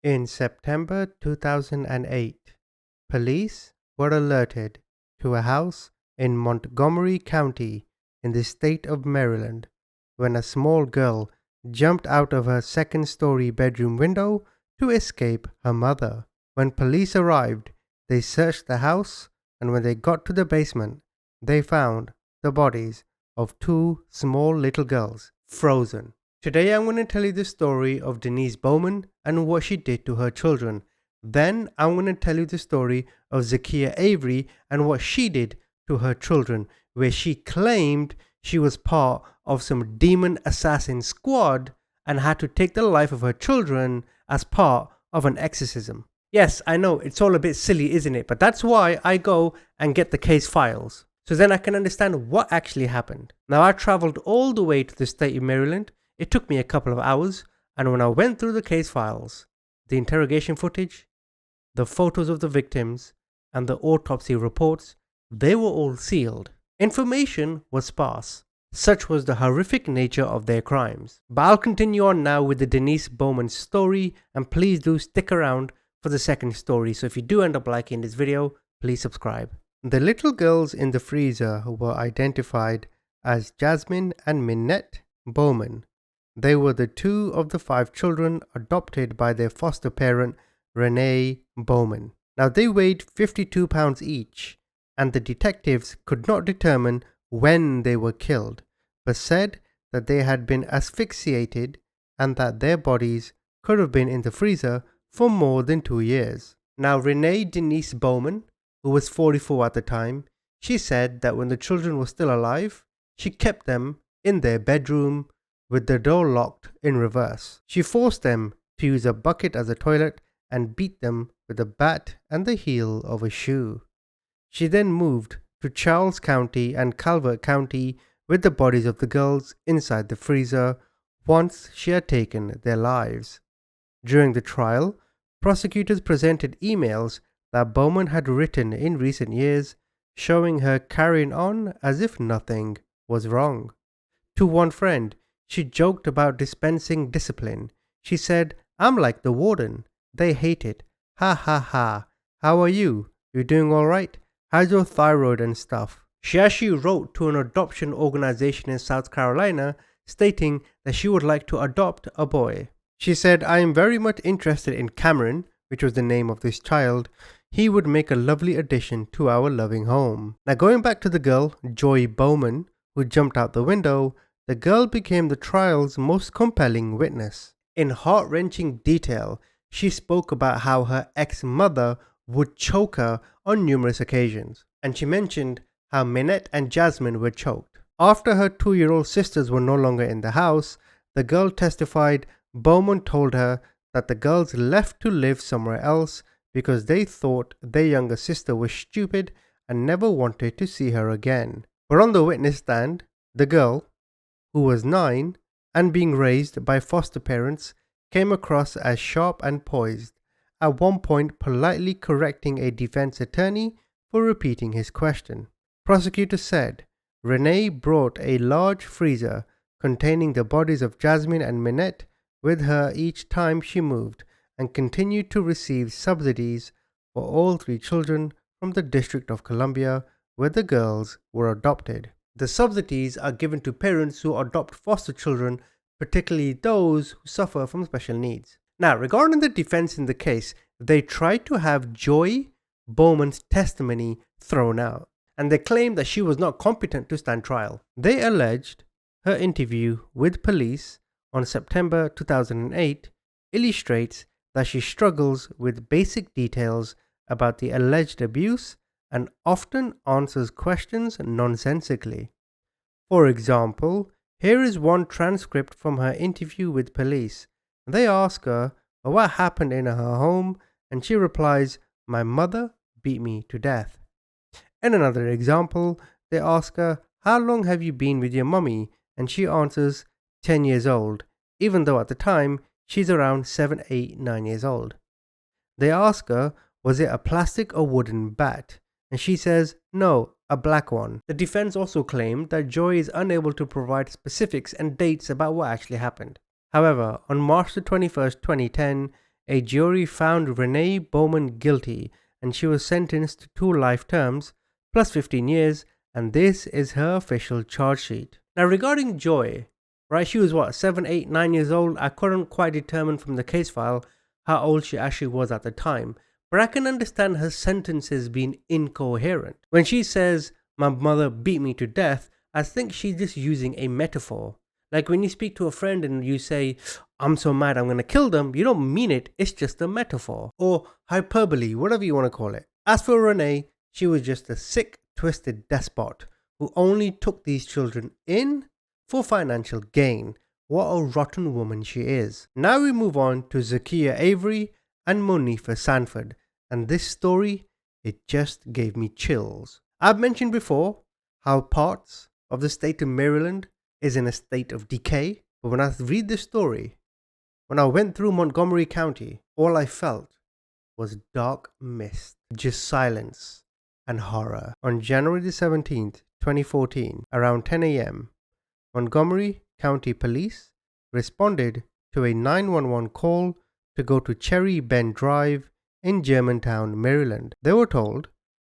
In September 2008, police were alerted to a house in Montgomery County in the state of Maryland when a small girl jumped out of her second-story bedroom window to escape her mother. When police arrived, they searched the house, and when they got to the basement, they found the bodies of two small little girls frozen. Today I'm going to tell you the story of Denise Bowman and what she did to her children. Then I'm going to tell you the story of Zakiyah Avery and what she did to her children, where she claimed she was part of some demon assassin squad and had to take the life of her children as part of an exorcism. Yes, I know, it's all a bit silly, isn't it? But that's why I go and get the case files, so then I can understand what actually happened. Now, I traveled all the way to the state of Maryland. It took me a couple of hours, and when I went through the case files, the interrogation footage, the photos of the victims, and the autopsy reports, they were all sealed. Information was sparse. Such was the horrific nature of their crimes. But I'll continue on now with the Denise Bowman story, and please do stick around for the second story. So if you do end up liking this video, please subscribe. The little girls in the freezer were identified as Jasmine and Minnette Bowman. They were the two of the 5 children adopted by their foster parent, Renee Bowman. Now, they weighed 52 pounds each, and the detectives could not determine when they were killed, but said that they had been asphyxiated and that their bodies could have been in the freezer for more than 2 years. Now, Renee Denise Bowman, who was 44 at the time, she said that when the children were still alive, she kept them in their bedroom with the door locked in reverse. She forced them to use a bucket as a toilet and beat them with a bat and the heel of a shoe. She then moved to Charles County and Calvert County with the bodies of the girls inside the freezer once she had taken their lives. During the trial, prosecutors presented emails that Bowman had written in recent years showing her carrying on as if nothing was wrong. To one friend, she joked about dispensing discipline. She said, "I'm like the warden. They hate it. Ha ha ha. How are you? You doing alright? How's your thyroid and stuff?" She actually wrote to an adoption organization in South Carolina stating that she would like to adopt a boy. She said, "I am very much interested in Cameron," which was the name of this child. "He would make a lovely addition to our loving home." Now, going back to the girl, Joy Bowman, who jumped out the window, the girl became the trial's most compelling witness. In heart-wrenching detail, she spoke about how her ex-mother would choke her on numerous occasions, and she mentioned how Minnette and Jasmine were choked. After her 2-year-old sisters were no longer in the house, the girl testified Bowman told her that the girls left to live somewhere else because they thought their younger sister was stupid and never wanted to see her again. But on the witness stand, the girl, who was 9 and being raised by foster parents, came across as sharp and poised, at one point politely correcting a defense attorney for repeating his question. Prosecutor said Renee brought a large freezer containing the bodies of Jasmine and Minnette with her each time she moved, and continued to receive subsidies for all 3 children from the District of Columbia where the girls were adopted. The subsidies are given to parents who adopt foster children, particularly those who suffer from special needs. Now, regarding the defense in the case, they tried to have Joy Bowman's testimony thrown out, and they claimed that she was not competent to stand trial. They alleged her interview with police on September 2008 illustrates that she struggles with basic details about the alleged abuse and often answers questions nonsensically. For example, here is one transcript from her interview with police. They ask her what happened in her home, and she replies, "My mother beat me to death." In another example, they ask her, "How long have you been with your mummy?" And she answers, 10 years old, even though at the time she's around 7, 8, 9 years old. They ask her, was it a plastic or wooden bat? And she says, no, a black one. The defense also claimed that Joy is unable to provide specifics and dates about what actually happened. However, on March 21st, 2010, a jury found Renee Bowman guilty and she was sentenced to 2 life terms plus 15 years, and this is her official charge sheet. Now regarding Joy, right, she was 7, 8, 9 years old. I couldn't quite determine from the case file how old she actually was at the time, but I can understand her sentences being incoherent. When she says, "My mother beat me to death," I think she's just using a metaphor. Like when you speak to a friend and you say, "I'm so mad I'm gonna kill them," you don't mean it, it's just a metaphor. Or hyperbole, whatever you want to call it. As for Renee, she was just a sick, twisted despot who only took these children in for financial gain. What a rotten woman she is. Now we move on to Zakiyah Avery and Monifa Sanford, and this story, it just gave me chills. I've mentioned before how parts of the state of Maryland is in a state of decay, but when I read this story, when I went through Montgomery County, all I felt was dark mist, just silence and horror. On January the 17th, 2014, around 10 a.m., Montgomery County Police responded to a 911 call to go to Cherry Bend Drive in Germantown, Maryland. They were told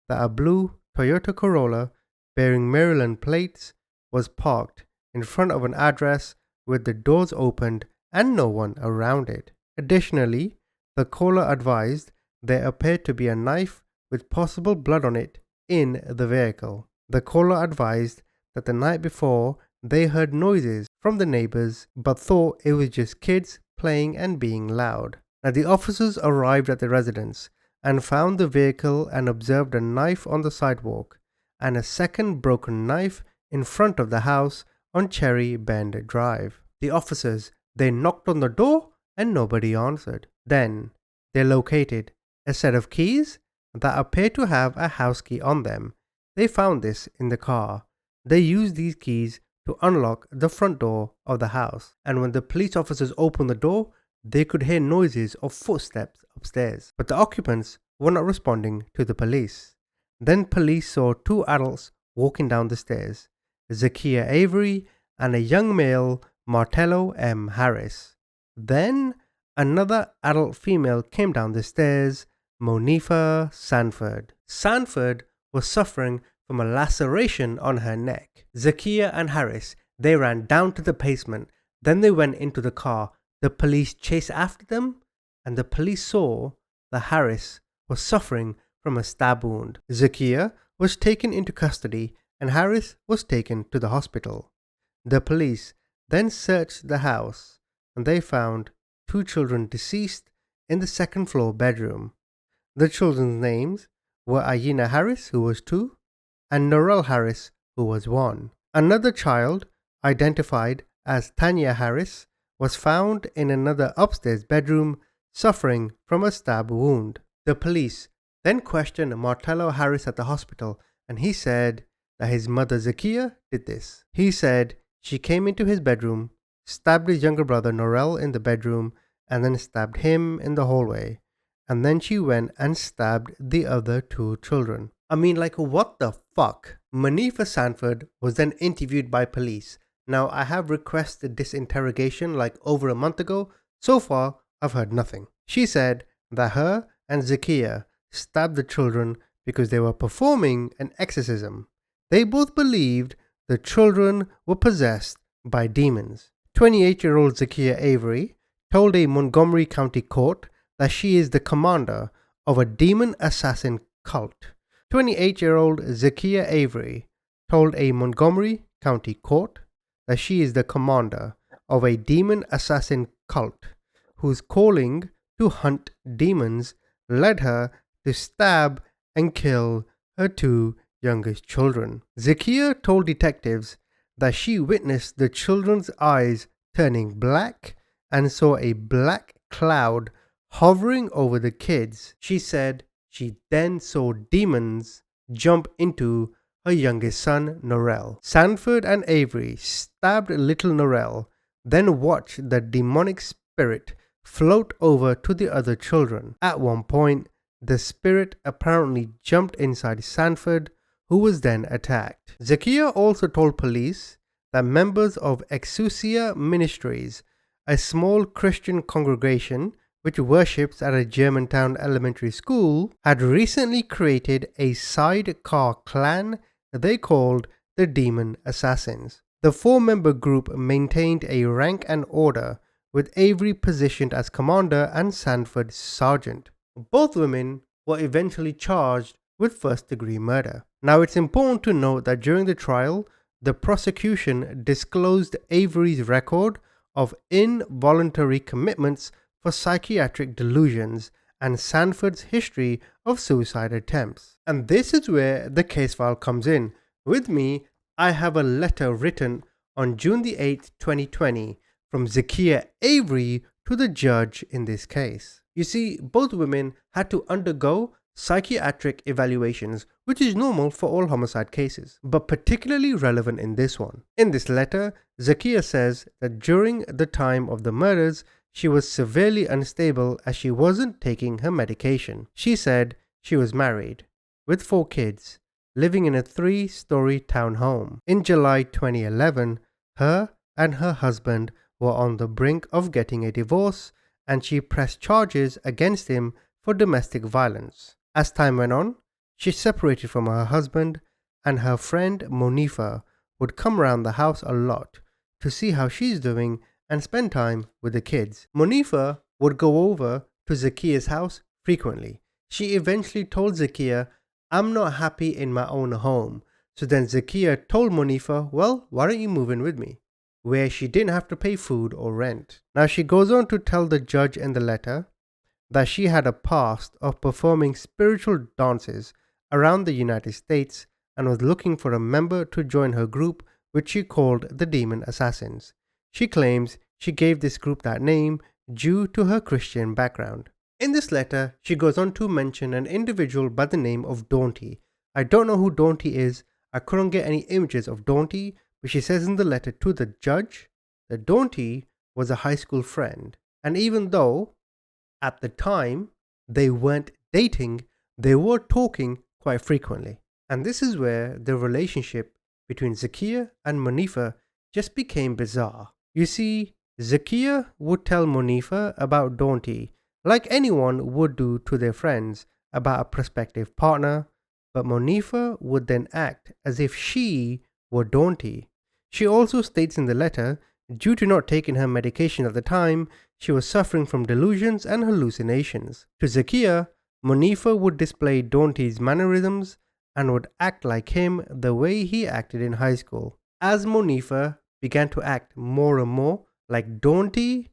that a blue Toyota Corolla bearing Maryland plates was parked in front of an address with the doors opened and no one around it. Additionally, the caller advised there appeared to be a knife with possible blood on it in the vehicle. The caller advised that the night before they heard noises from the neighbors but thought it was just kids playing and being loud. Now the officers arrived at the residence and found the vehicle and observed a knife on the sidewalk and a second broken knife in front of the house on Cherry Bend Drive. The officers, they knocked on the door and nobody answered. Then they located a set of keys that appeared to have a house key on them. They found this in the car. They used these keys to unlock the front door of the house, and when the police officers opened the door, they could hear noises of footsteps upstairs, but the occupants were not responding to the police. Then police saw 2 adults walking down the stairs, Zakiyah Avery and a young male, Martello M. Harris. Then another adult female came down the stairs, Monifa Sanford. Sanford was suffering from a laceration on her neck. Zakiyah and Harris, they ran down to the basement. Then they went into the car. The police chased after them, and the police saw that Harris was suffering from a stab wound. Zakiyah was taken into custody and Harris was taken to the hospital. The police then searched the house and they found 2 children deceased in the second floor bedroom. The children's names were Ayina Harris, who was 2, and Norel Harris, who was 1. Another child, identified as Tanya Harris, was found in another upstairs bedroom suffering from a stab wound. The police then questioned Martello Harris at the hospital, and he said that his mother Zakiyah did this. He said she came into his bedroom, stabbed his younger brother Norel in the bedroom, and then stabbed him in the hallway. And then she went and stabbed the other 2 children. I mean, like, what the fuck? Monifa Sanford was then interviewed by police. Now, I have requested this interrogation like over a month ago. So far, I've heard nothing. She said that her and Zakiyah stabbed the children because they were performing an exorcism. They both believed the children were possessed by demons. 28-year-old Zakiyah Avery told a Montgomery County court that she is the commander of a demon assassin cult. 28-year-old Zakiyah Avery told a Montgomery County court that she is the commander of a demon assassin cult whose calling to hunt demons led her to stab and kill her 2 youngest children. Zakiyah told detectives that she witnessed the children's eyes turning black and saw a black cloud hovering over the kids. She said she then saw demons jump into her youngest son, Norel. Sanford and Avery stabbed little Norel, then watched the demonic spirit float over to the other children. At one point, the spirit apparently jumped inside Sanford, who was then attacked. Zakiyah also told police that members of Exousia Ministries, a small Christian congregation which worships at a Germantown elementary school, had recently created a sidecar clan they called the Demon Assassins. The 4-member group maintained a rank and order, with Avery positioned as commander and Sanford sergeant. Both women were eventually charged with first-degree murder. Now, it's important to note that during the trial, the prosecution disclosed Avery's record of involuntary commitments for psychiatric delusions and Sanford's history of suicide attempts. And this is where the case file comes in. With me, I have a letter written on June the 8th, 2020 from Zakiyah Avery to the judge in this case. You see, both women had to undergo psychiatric evaluations, which is normal for all homicide cases, but particularly relevant in this one. In this letter, Zakiyah says that during the time of the murders, she was severely unstable as she wasn't taking her medication. She said she was married, with 4 kids, living in a 3-story townhome. In July 2011, her and her husband were on the brink of getting a divorce, and she pressed charges against him for domestic violence. As time went on, she separated from her husband, and her friend Monifa would come around the house a lot to see how she's doing and spend time with the kids. Monifa would go over to Zakiyah's house frequently. She eventually told Zakiyah, "I'm not happy in my own home." So then Zakiyah told Monifa, "Well, why don't you move in with me?" Where she didn't have to pay food or rent. Now she goes on to tell the judge in the letter that she had a past of performing spiritual dances around the United States and was looking for a member to join her group, which she called the Demon Assassins. She claims she gave this group that name due to her Christian background. In this letter, she goes on to mention an individual by the name of Daunty. I don't know who Daunty is. I couldn't get any images of Daunty, but she says in the letter to the judge that Daunty was a high school friend. And even though at the time they weren't dating, they were talking quite frequently. And this is where the relationship between Zakiyah and Monifa just became bizarre. You see, Zakiyah would tell Monifa about Daunty, like anyone would do to their friends about a prospective partner, but Monifa would then act as if she were Daunty. She also states in the letter, due to not taking her medication at the time, she was suffering from delusions and hallucinations. To Zakiyah, Monifa would display Daunty's mannerisms and would act like him the way he acted in high school. As Monifa began to act more and more like Daunty,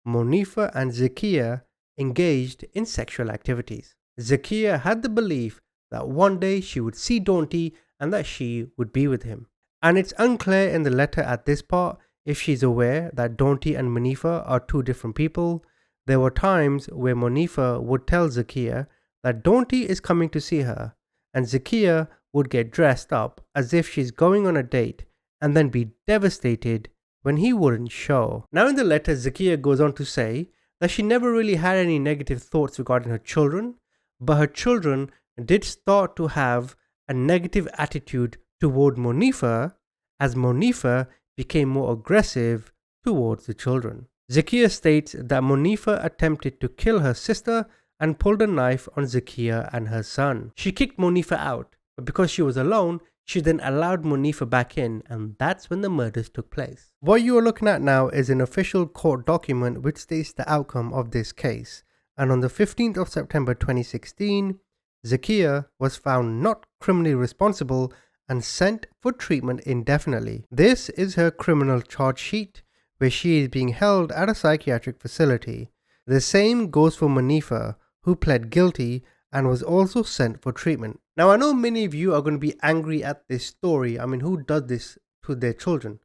Monifa and Zakiyah engaged in sexual activities. Zakiyah had the belief that one day she would see Daunty and that she would be with him. And it's unclear in the letter at this part if she's aware that Daunty and Monifa are 2 different people. There were times where Monifa would tell Zakiyah that Daunty is coming to see her, and Zakiyah would get dressed up as if she's going on a date and then be devastated when he wouldn't show. Now in the letter, Zakiyah goes on to say that she never really had any negative thoughts regarding her children, but her children did start to have a negative attitude toward Monifa as Monifa became more aggressive towards the children. Zakiyah states that Monifa attempted to kill her sister and pulled a knife on Zakiyah and her son. She kicked Monifa out, but because she was alone, she then allowed Monifa back in, and that's when the murders took place. What you are looking at now is an official court document which states the outcome of this case, and on the 15th of September 2016, Zakiyah was found not criminally responsible and sent for treatment indefinitely. This is her criminal charge sheet, where she is being held at a psychiatric facility. The same goes for Monifa, who pled guilty and was also sent for treatment. Now, I know many of you are going to be angry at this story. I mean, who does this to their children,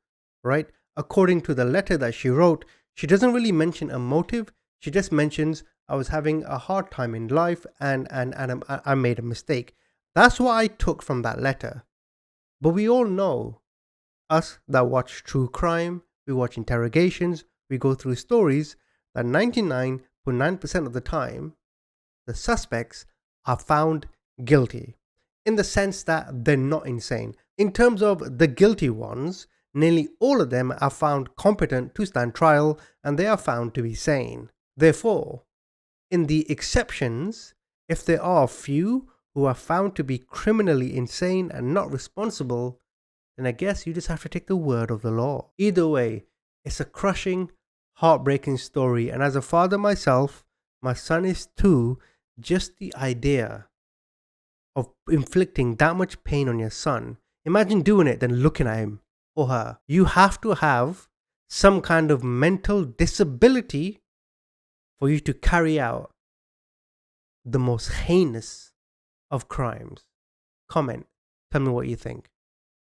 right? According to the letter that she wrote, she doesn't really mention a motive. She just mentions, I was having a hard time in life and I made a mistake. That's what I took from that letter. But we all know, us that watch true crime, we watch interrogations, we go through stories, that 99.9% of the time, the suspects are found guilty. In the sense that they're not insane. In terms of the guilty ones, nearly all of them are found competent to stand trial and they are found to be sane. Therefore, in the exceptions, if there are few who are found to be criminally insane and not responsible, then I guess you just have to take the word of the law. Either way, it's a crushing, heartbreaking story, and as a father myself, my son is too. Just the idea of inflicting that much pain on your son, imagine doing it, then looking at him or her. You have to have some kind of mental disability for you to carry out the most heinous of crimes. Comment, tell me what you think.